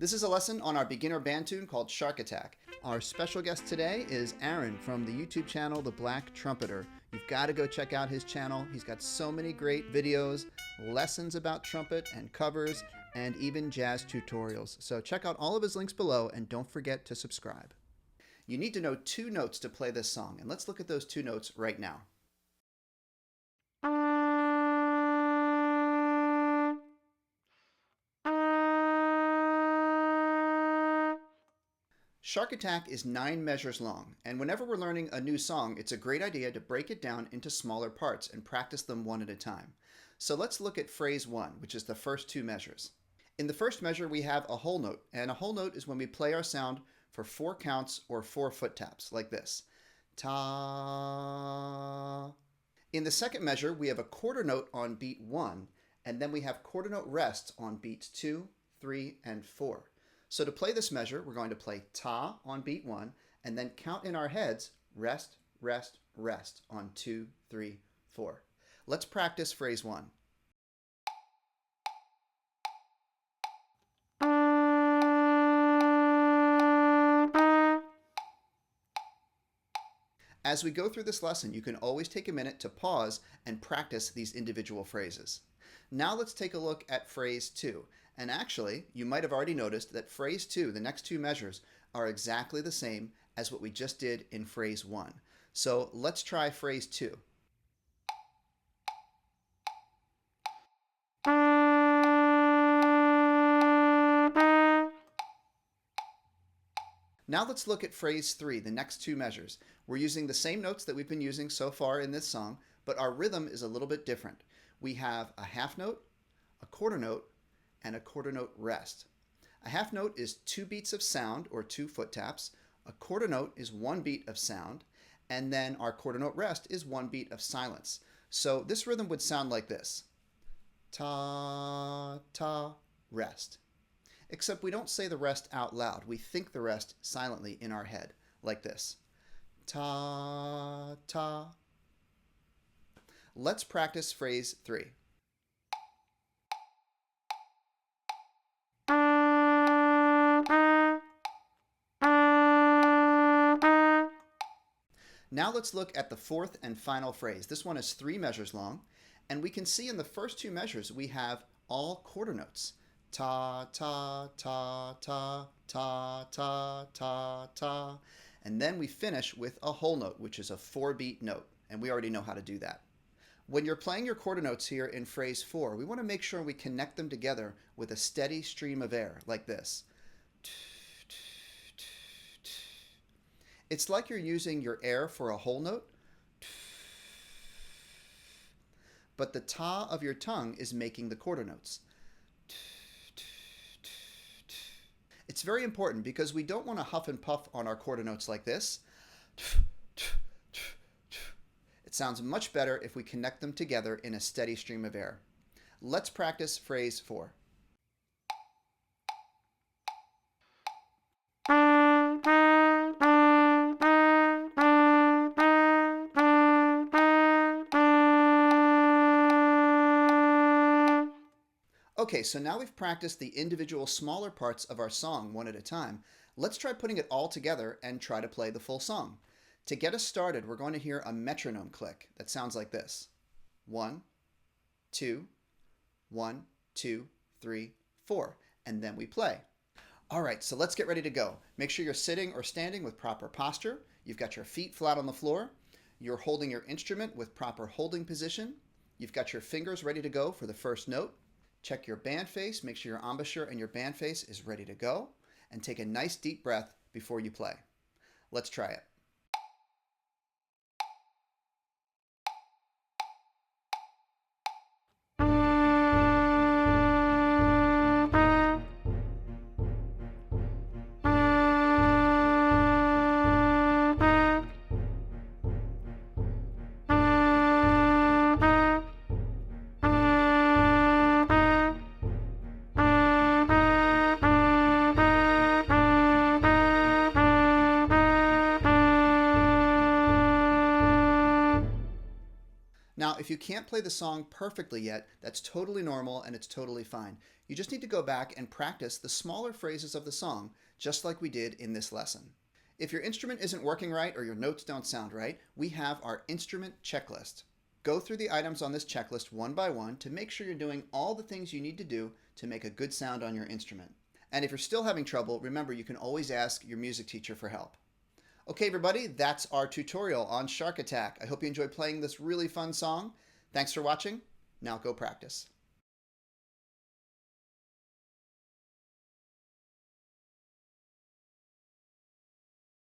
This is a lesson on our beginner band tune called Shark Attack. Our special guest today is Aaron from the YouTube channel The Black Trumpeter. You've got to go check out his channel. He's got so many great videos, lessons about trumpet and covers, and even jazz tutorials. So check out all of his links below and don't forget to subscribe. You need to know 2 notes to play this song, and let's look at those 2 notes right now. Shark Attack is 9 measures long, and whenever we're learning a new song, it's a great idea to break it down into smaller parts and practice them one at a time. So let's look at phrase 1, which is the first 2 measures. In the first measure, we have a whole note, and a whole note is when we play our sound for 4 counts or 4 foot taps, like this. Ta. In the second measure, we have a quarter note on beat 1, and then we have quarter note rests on beats 2, 3, and 4. So to play this measure, we're going to play ta on beat 1, and then count in our heads, rest, rest, rest on 2, 3, 4. Let's practice phrase 1. As we go through this lesson, you can always take a minute to pause and practice these individual phrases. Now let's take a look at phrase 2. And actually, you might have already noticed that phrase 2, the next 2 measures, are exactly the same as what we just did in phrase 1. So let's try phrase 2. Now let's look at phrase 3, the next 2 measures. We're using the same notes that we've been using so far in this song, but our rhythm is a little bit different. We have a half note, a quarter note, and a quarter note rest. A half note is 2 beats of sound, or 2 foot taps. A quarter note is 1 beat of sound, and then our quarter note rest is 1 beat of silence. So this rhythm would sound like this. Ta, ta, rest. Except we don't say the rest out loud. We think the rest silently in our head, like this. Ta, ta. Let's practice phrase 3. Now let's look at the 4th and final phrase. This one is 3 measures long, and we can see in the first 2 measures we have all quarter notes. Ta, ta, ta, ta, ta, ta, ta, ta. And then we finish with a whole note, which is a 4-beat note, and we already know how to do that. When you're playing your quarter notes here in phrase 4, we want to make sure we connect them together with a steady stream of air, like this. It's like you're using your air for a whole note, but the ta of your tongue is making the quarter notes. It's very important because we don't want to huff and puff on our quarter notes like this. It sounds much better if we connect them together in a steady stream of air. Let's practice phrase 4. Okay, so now we've practiced the individual smaller parts of our song one at a time. Let's try putting it all together and try to play the full song. To get us started, we're going to hear a metronome click that sounds like this. 1, 2, 1, 2, 3, 4, and then we play. All right, so let's get ready to go. Make sure you're sitting or standing with proper posture. You've got your feet flat on the floor. You're holding your instrument with proper holding position. You've got your fingers ready to go for the first note. Check your band face, make sure your embouchure and your band face is ready to go, and take a nice deep breath before you play. Let's try it. Now, if you can't play the song perfectly yet, that's totally normal and it's totally fine. You just need to go back and practice the smaller phrases of the song, just like we did in this lesson. If your instrument isn't working right or your notes don't sound right, we have our instrument checklist. Go through the items on this checklist one by one to make sure you're doing all the things you need to do to make a good sound on your instrument. And if you're still having trouble, remember you can always ask your music teacher for help. Okay, everybody, that's our tutorial on Shark Attack. I hope you enjoyed playing this really fun song. Thanks for watching. Now go practice.